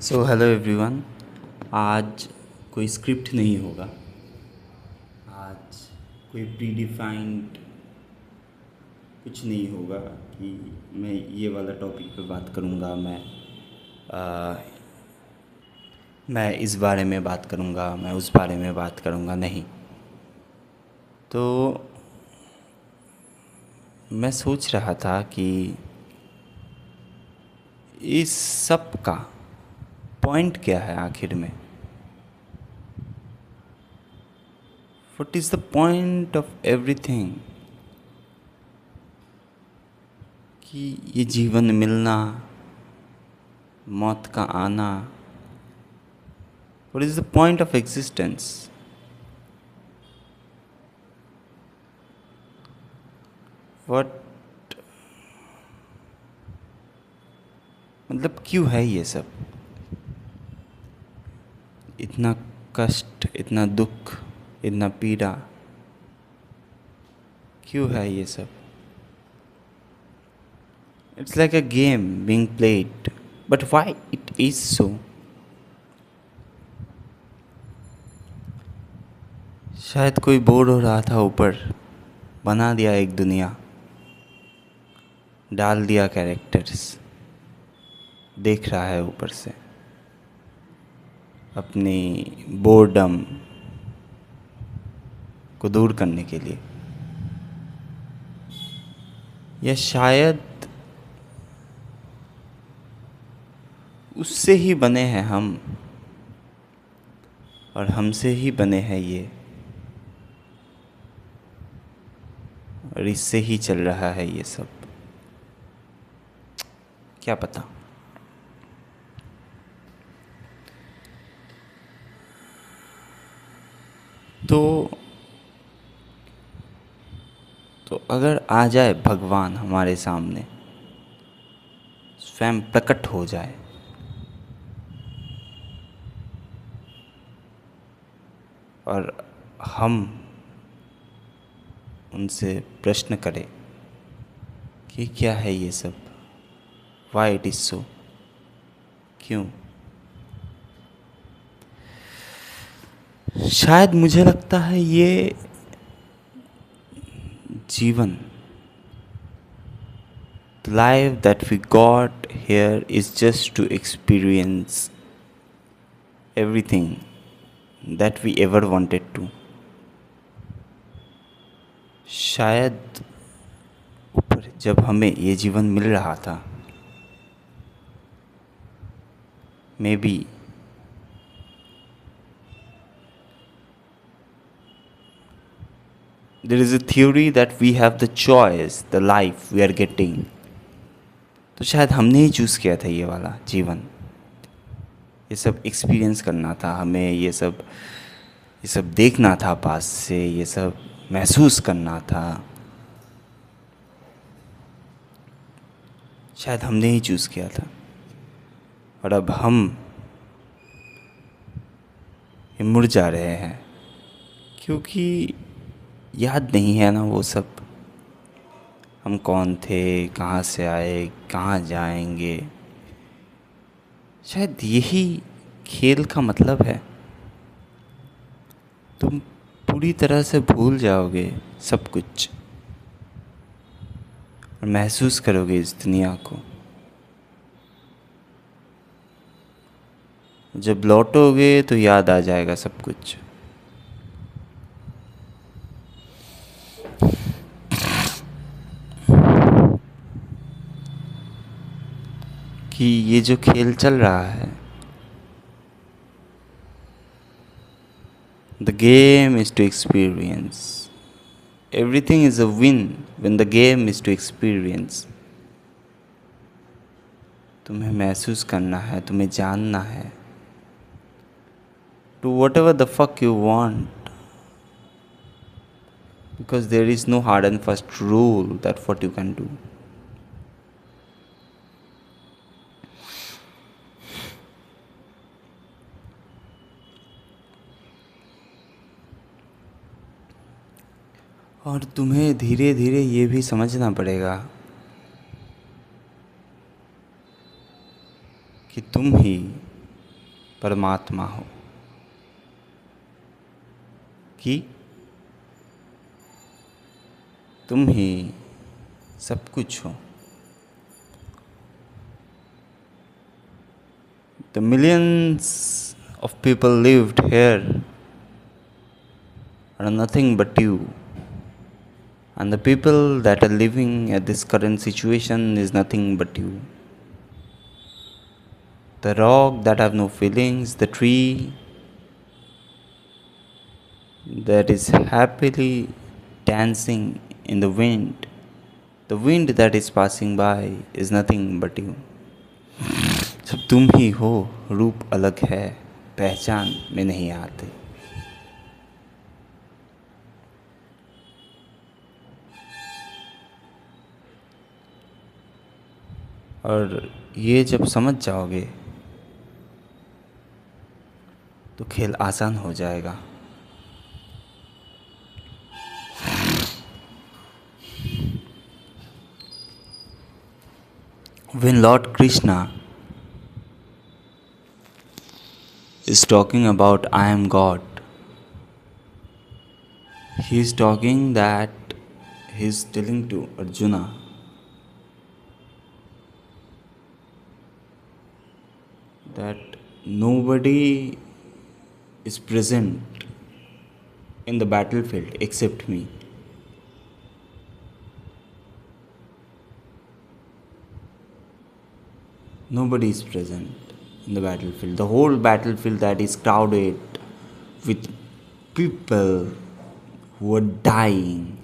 So hello everyone. आज कोई script नहीं होगा। आज कोई प्री डिफाइंड कुछ नहीं होगा कि मैं ये वाला टॉपिक पे बात करूँगा। मैं इस बारे में बात करूँगा, मैं उस बारे में बात करूँगा, नहीं। तो मैं सोच रहा था कि इस सब का पॉइंट क्या है आखिर में। What is the point of everything. कि ये जीवन मिलना, मौत का आना, what is the point of existence. What मतलब क्यों है ये सब, इतना कष्ट, इतना दुख, इतना पीड़ा, क्यों है ये सब। It's like a game being played, but why it is so. शायद कोई बोर हो रहा था ऊपर, बना दिया एक दुनिया, डाल दिया कैरेक्टर्स, देख रहा है ऊपर से अपनी बोर्डम को दूर करने के लिए। या शायद उससे ही बने हैं हम, और हमसे ही बने हैं ये, और इससे ही चल रहा है ये सब। क्या पता। तो अगर आ जाए भगवान हमारे सामने, स्वयं प्रकट हो जाए, और हम उनसे प्रश्न करें कि क्या है ये सब, वाई इट इज़ सो, क्यों। शायद मुझे लगता है ये जीवन, the life that we got here is just to experience everything that we ever wanted to. शायद ऊपर जब हमें ये जीवन मिल रहा था, may be there is a theory that we have the choice, the life we are getting. तो शायद हमने ही चूज़ किया था ये वाला जीवन, ये सब एक्सपीरियंस करना था हमें, ये सब देखना था पास से, ये सब महसूस करना था। शायद हमने ही चूज़ किया था, और अब हम मुड़ जा रहे हैं क्योंकि याद नहीं है ना वो सब। हम कौन थे, कहाँ से आए, कहाँ जाएंगे। शायद यही खेल का मतलब है। तुम पूरी तरह से भूल जाओगे सब कुछ, और महसूस करोगे इस दुनिया को। जब लौटोगे तो याद आ जाएगा सब कुछ। कि ये जो खेल चल रहा है, the game is to experience. Everything is a win when the game is to experience. तुम्हें महसूस करना है, तुम्हें जानना है, do whatever the fuck you want, because there is no hard and fast rule that what you can do. और तुम्हें धीरे धीरे ये भी समझना पड़ेगा कि तुम ही परमात्मा हो, कि तुम ही सब कुछ हो। The millions of people lived here are nothing but you. And the people that are living at this current situation is nothing but you. The rock that have no feelings, the tree that is happily dancing in the wind that is passing by is nothing but you. सब तुम ही हो, रूप अलग है, पहचान में नहीं आते। और ये जब समझ जाओगे तो खेल आसान हो जाएगा। When Lord Krishna is talking about I am God, he is talking that he is telling to Arjuna that nobody is present in the battlefield except me. Nobody is present in the battlefield. The whole battlefield that is crowded with people who are dying,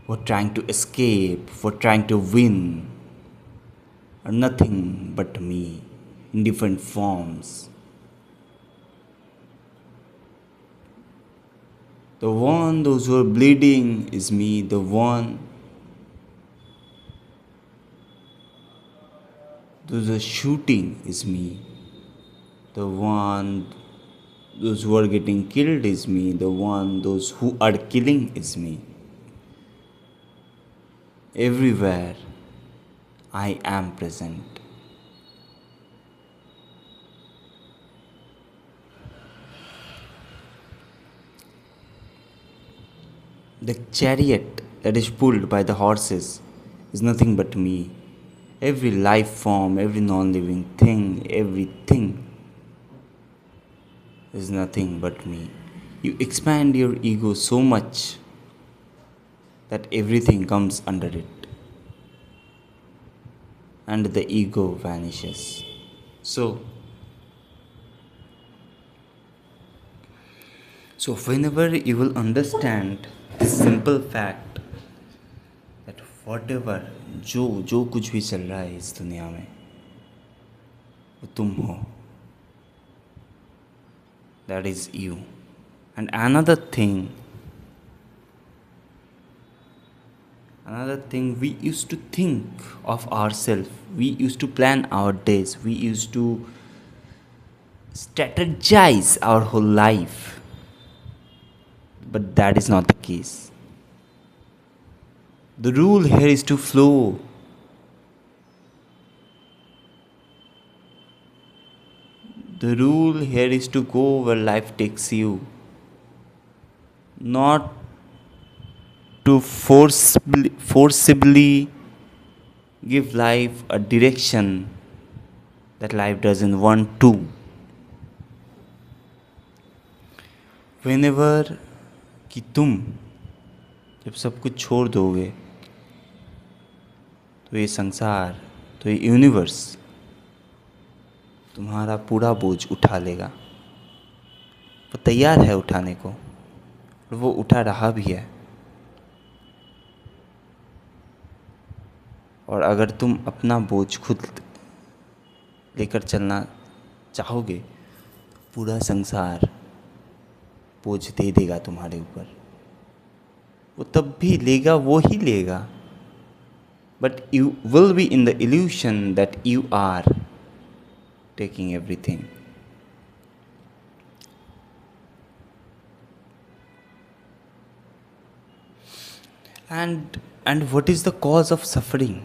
who are trying to escape, who are trying to win, are nothing but me in different forms. The one, those who are bleeding is me. The one, those who are shooting is me. The one, those who are getting killed is me. The one, those who are killing is me. Everywhere I am present. The chariot that is pulled by the horses is nothing but me. Every life form, every non living thing, everything is nothing but me. You expand your ego so much that everything comes under it, and the ego vanishes. So whenever you will understand this simple fact that whatever जो कुछ भी चल रहा है इस दुनिया में वो तुम हो, that is you. And another thing, we used to think of ourselves, we used to plan our days, we used to strategize our whole life, but that is not the case. The rule here is to flow. The rule here is to go where life takes you, not to forcibly give life a direction that life doesn't want to. Whenever कि तुम जब सब कुछ छोड़ दोगे तो ये संसार, तो ये यूनिवर्स तुम्हारा पूरा बोझ उठा लेगा। वो तैयार है उठाने को और वो उठा रहा भी है। और अगर तुम अपना बोझ खुद लेकर चलना चाहोगे, पूरा संसार बोझ दे देगा तुम्हारे ऊपर। वो तब भी लेगा, वो ही लेगा, but you will be in the illusion that you are taking everything. And what is the cause of suffering?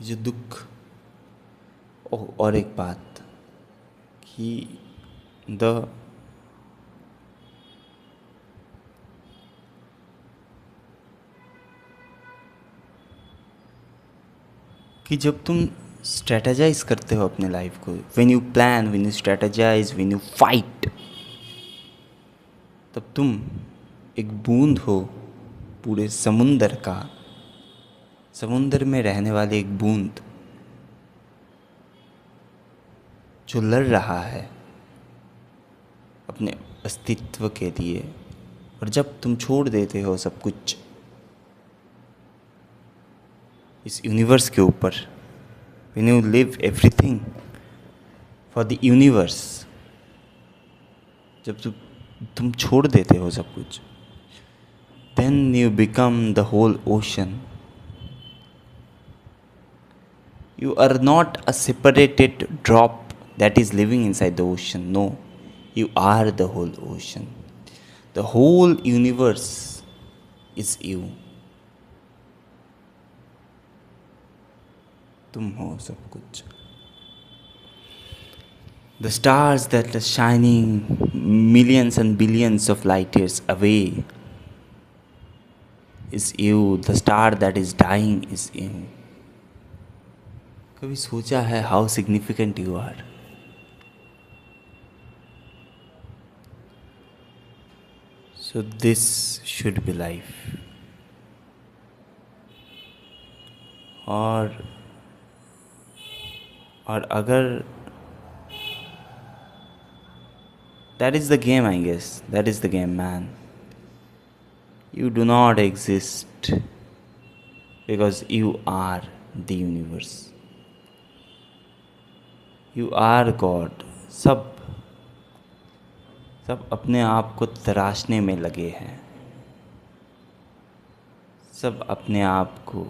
जो दुख। और एक बात कि द कि जब तुम स्ट्रेटजाइज करते हो अपने लाइफ को, when you plan, when you strategise, when you fight, तब तुम एक बूंद हो पूरे समुंदर का, समुंदर में रहने वाली एक बूंद जो लड़ रहा है अपने अस्तित्व के लिए। और जब तुम छोड़ देते हो सब कुछ इस यूनिवर्स के ऊपर, when you live everything for the universe, जब तुम छोड़ देते हो सब कुछ, then you become the whole ocean. You are not a separated drop that is living inside the ocean. No, you are the whole ocean. The whole universe is you. तुम हो सब कुछ. The stars that are shining millions and billions of light years away is you. The star that is dying is you. कभी सोचा है how significant you are? So this should be life. और अगर that is the game, I guess. That is the game, man. You do not exist because you are the universe. You are God. सब अपने आप को तराशने में लगे हैं. सब अपने आप को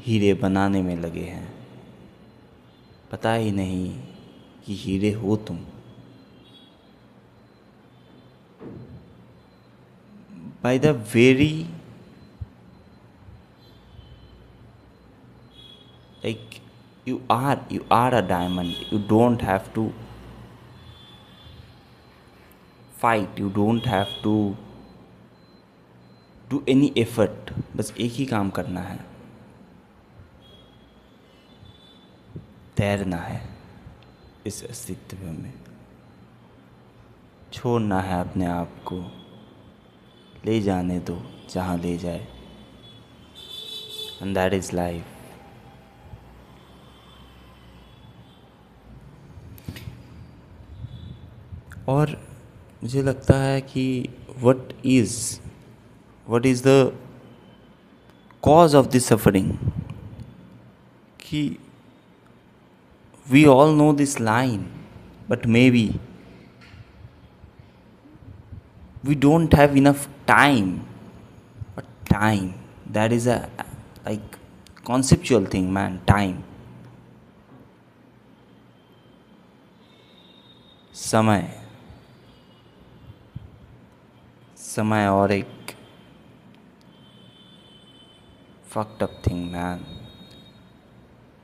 हीरे बनाने में लगे हैं. पता ही नहीं कि हीरे हो तुम. By the very like you are a diamond. You don't have to fight, you don't have to do any effort. बस एक ही काम करना है, तैरना है इस अस्तित्व में. छोड़ना है अपने आप को, ले जाने दो जहाँ ले जाए. And that is life. और मुझे लगता है कि what is the cause of this suffering, कि we all know this line, but maybe we don't have enough time. But time, that is a like conceptual thing, man. Time, समय और एक fucked up thing, man.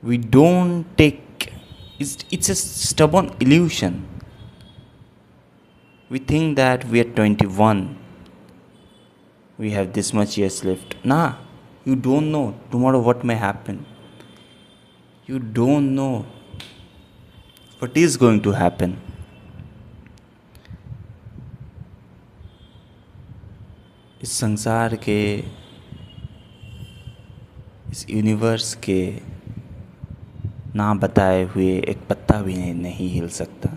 We don't take, it's a stubborn illusion. We think that we are 21, we have this much years left. Nah, you don't know tomorrow what may happen. You don't know what is going to happen. इस संसार के, इस universe के ना बताए हुए एक पत्ता भी नहीं हिल सकता.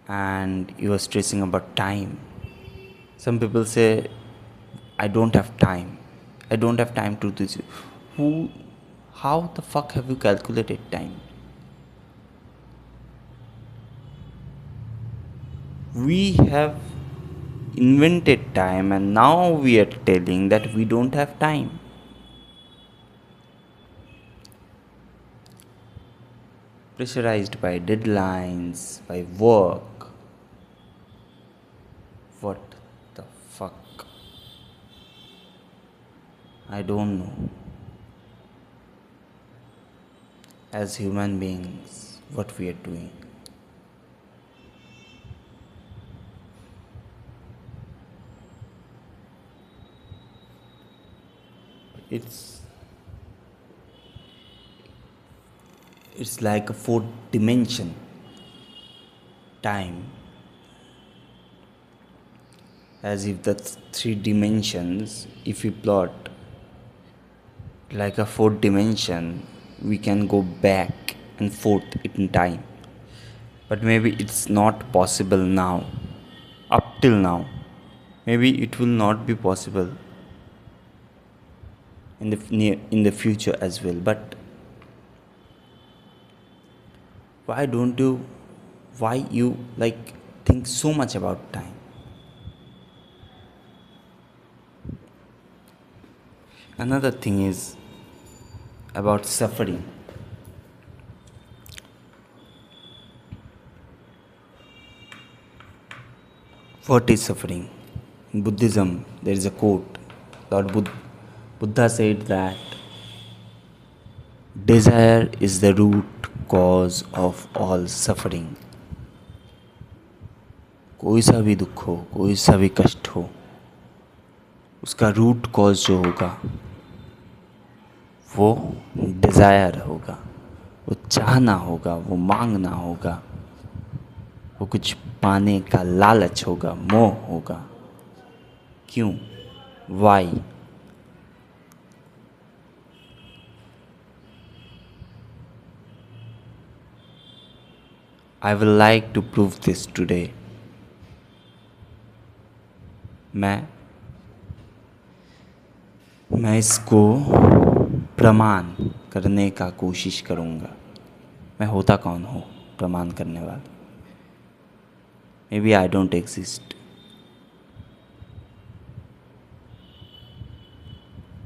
And you are stressing about time. Some people say, I don't have time. I don't have time to do this. How the fuck have you calculated time? We have invented time and now we are telling that we don't have time. Pressurized by deadlines, by work. What the fuck? I don't know. as human beings, what we are doing. It's it's like a fourth dimension time, as if the three dimensions, if we plot like a fourth dimension, we can go back and forth in time. But maybe it's not possible now, up till now. Maybe it will not be possible in the in the future as well. But why don't you, why you like think so much about time? Another thing is about suffering. What is suffering? In Buddhism, there is a quote. Buddha said that desire is the root cause of all suffering. कोई सा भी दुख हो, कोई सा भी कष्ट हो, उसका रूट कॉज जो होगा वो डिज़ायर होगा, वो चाहना होगा, वो मांगना होगा, वो कुछ पाने का लालच होगा, मोह होगा. क्यों? Y? I will like to prove this today. मैं इसको प्रमाण करने का कोशिश करूँगा. मैं होता कौन हूँ प्रमाण करने वाला? Maybe I don't exist.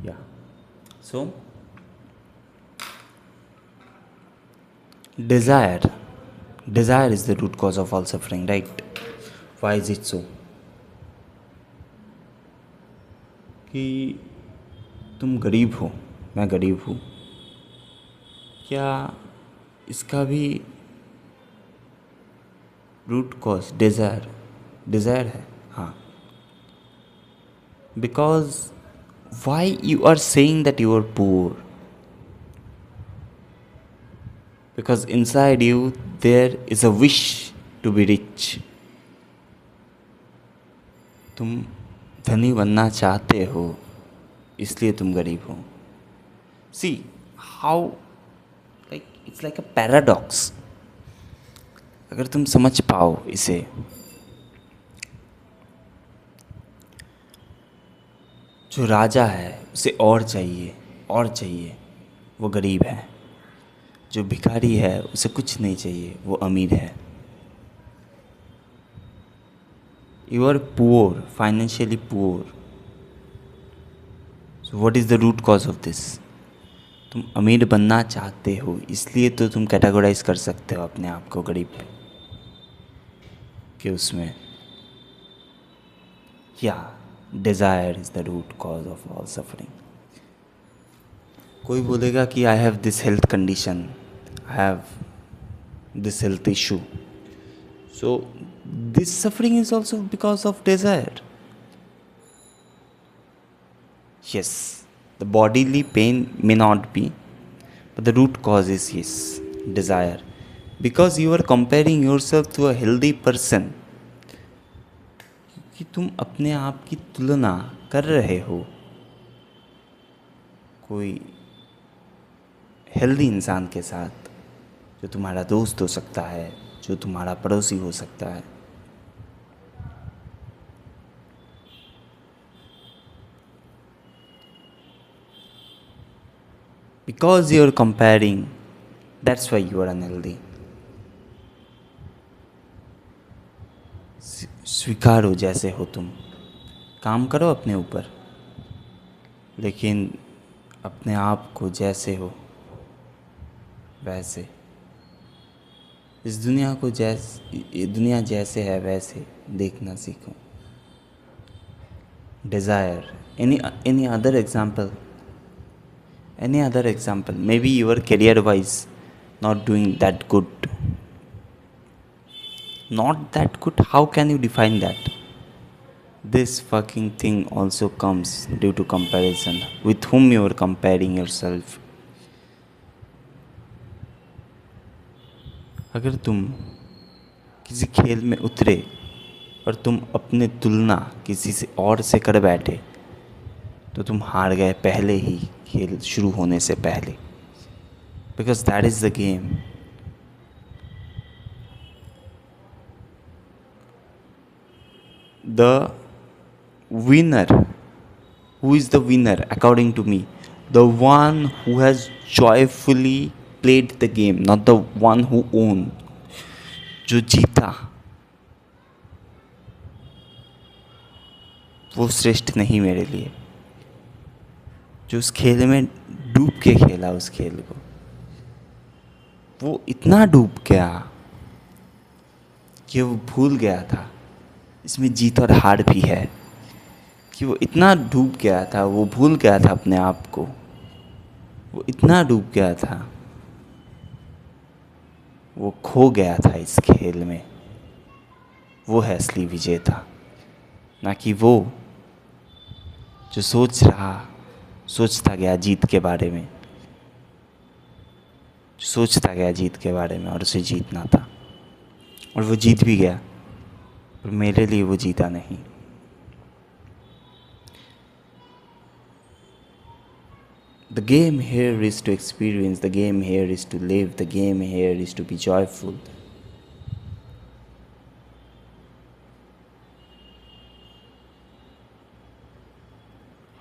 Yeah. So, desire is the root cause of all suffering, right? Why is it so? कि तुम गरीब हो, मैं गरीब हूँ, क्या इसका भी रूट कॉज डिज़ायर है? हाँ. Because why you are saying that you are poor? Because inside you there is a wish to be rich. तुम धनी बनना चाहते हो, इसलिए तुम गरीब हो. See how, like it's like a paradox. अगर तुम समझ पाओ इसे, जो राजा है उसे और चाहिए, वो गरीब है. जो भिखारी है उसे कुछ नहीं चाहिए, वो अमीर है. You are poor, financially poor. So what is the root cause of this? तुम अमीर बनना चाहते हो, इसलिए तो तुम कैटेगराइज कर सकते हो अपने आप को गरीब कि उसमें. या desire is the root cause of all suffering. कोई बोलेगा कि I have this health condition, I have this health issue, so this suffering is also because of desire. Yes, the bodily pain may not be, but the root cause is yes, desire. Because you are comparing yourself to a healthy person. क्योंकि तुम अपने आप की तुलना कर रहे हो कोई हेल्दी इंसान के साथ, जो तुम्हारा दोस्त हो सकता है, जो तुम्हारा पड़ोसी हो सकता है. Because you are comparing, that's why you are unhealthy. स्वीकारो जैसे हो तुम, काम करो अपने ऊपर, लेकिन अपने आप को जैसे हो वैसे, इस दुनिया को दुनिया जैसे है वैसे देखना सीखो. Desire, any other example, maybe your career wise, not doing that good. Not that good? How can you define that? This fucking thing also comes due to comparison. With whom you are comparing yourself? अगर तुम किसी खेल में उतरे और तुम अपने तुलना किसी से और से कर बैठे तो तुम हार गए पहले ही, खेल शुरू होने से पहले. Because that is the game. The winner, who is the winner according to me? The one who has joyfully played the game, not the one who won. जो जीता वो श्रेष्ठ नहीं मेरे लिए. जो उस खेल में डूब के खेला उस खेल को, वो इतना डूब गया कि वो भूल गया था इसमें जीत और हार भी है. कि वो इतना डूब गया था, वो भूल गया था अपने आप को. वो इतना डूब गया था, वो खो गया था इस खेल में. वो है असली विजेता, ना कि वो जो सोचता गया जीत के बारे में. सोचता गया जीत के बारे में और उसे जीतना था, और वो जीत भी गया, पर मेरे लिए वो जीता नहीं. The game here is to experience, the game here is to live, the game here is to be joyful.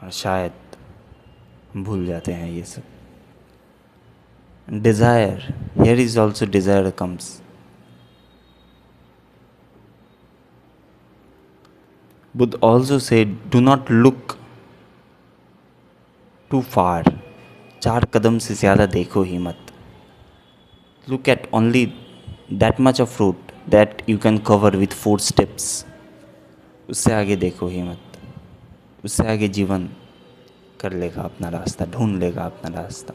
और शायद हम भूल जाते हैं ये सब. Desire, here is also desire comes. Buddha also said, do not look too far. 4 कदम से ज़्यादा देखो ही मत. Look at only that much of route that you can cover with 4 steps. उससे आगे देखो ही मत. उससे आगे जीवन कर लेगा अपना रास्ता, ढूंढ लेगा अपना रास्ता.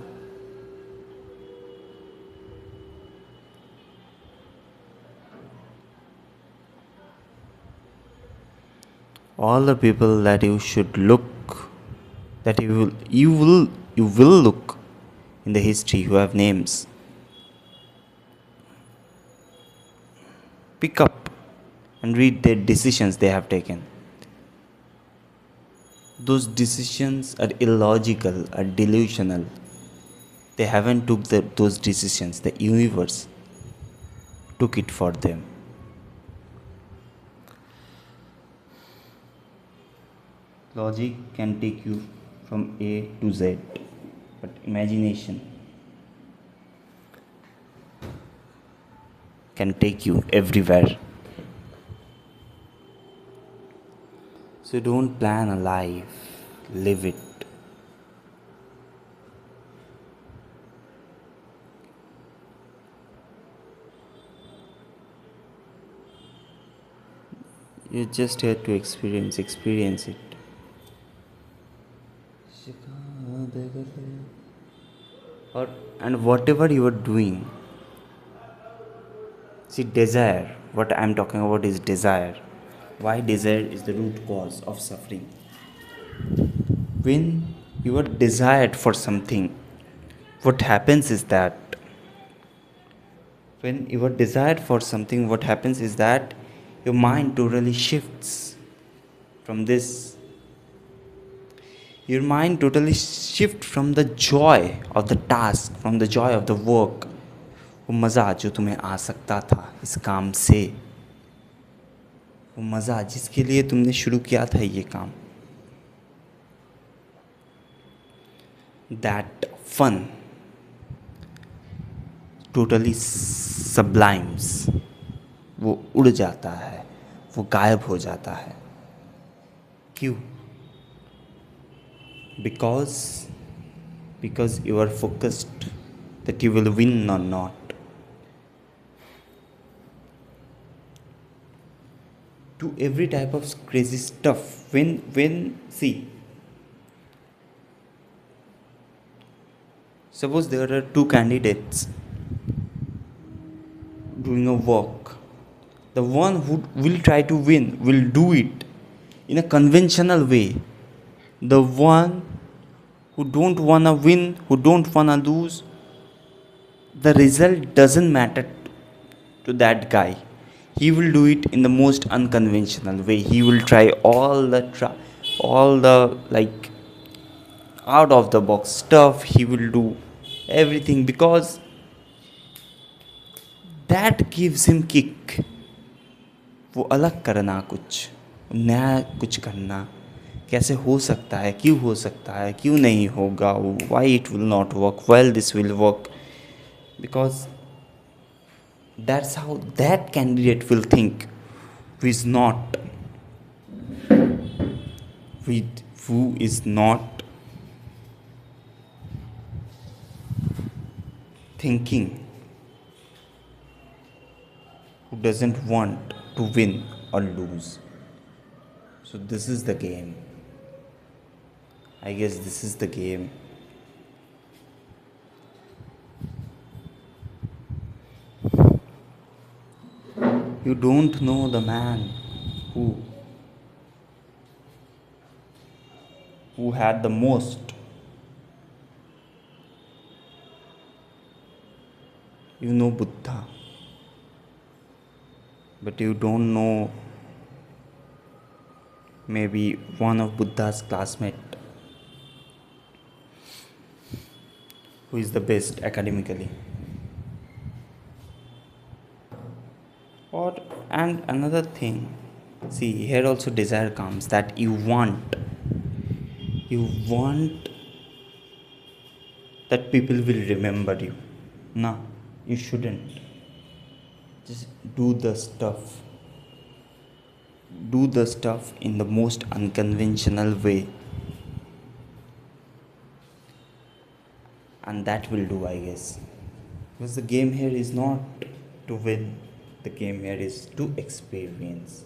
All the people that you should look, that you will look in the history who have names. Pick up and read their decisions they have taken. Those decisions are illogical, are delusional. They haven't took those decisions. The universe took it for them. Logic can take you from A to Z, but imagination can take you everywhere. So don't plan a life, live it. You're just here to experience it. And whatever you are doing, see, desire, what I am talking about is desire. Why desire is the root cause of suffering. When you are desired for something, what happens is that your mind totally shifts from this. Your mind totally shifts from the joy of the task, from the joy of the work. वो मज़ा जो तुम्हें आ सकता था इस काम से, वो मज़ा जिसके लिए तुमने शुरू किया था ये काम, that fun totally sublimes, वो उड़ जाता है, वो गायब हो जाता है. क्यों? Because you are focused that you will win or not. To every type of crazy stuff, when see, suppose there are 2 candidates doing a work, the one who will try to win will do it in a conventional way. The one who don't wanna win, who don't wanna lose, the result doesn't matter to that guy. He will do it in the most unconventional way. He will try all the like out of the box stuff. He will do everything because that gives him kick. वो अलग करना, कुछ नया कुछ करना, कैसे हो सकता है, क्यों हो सकता है, क्यों नहीं होगा, why it will not work, well this will work, because that's how that candidate will think, who is not who is not thinking, who doesn't want to win or lose. So this is the game. I guess this is the game. You don't know the man who had the most. You know Buddha, but you don't know maybe one of Buddha's classmate who is the best academically. Or and another thing, see here also desire comes, that you want that people will remember you. No, you shouldn't. Just do the stuff. Do the stuff in the most unconventional way. And that will do, I guess. Because the game here is not to win, the game here is to experience.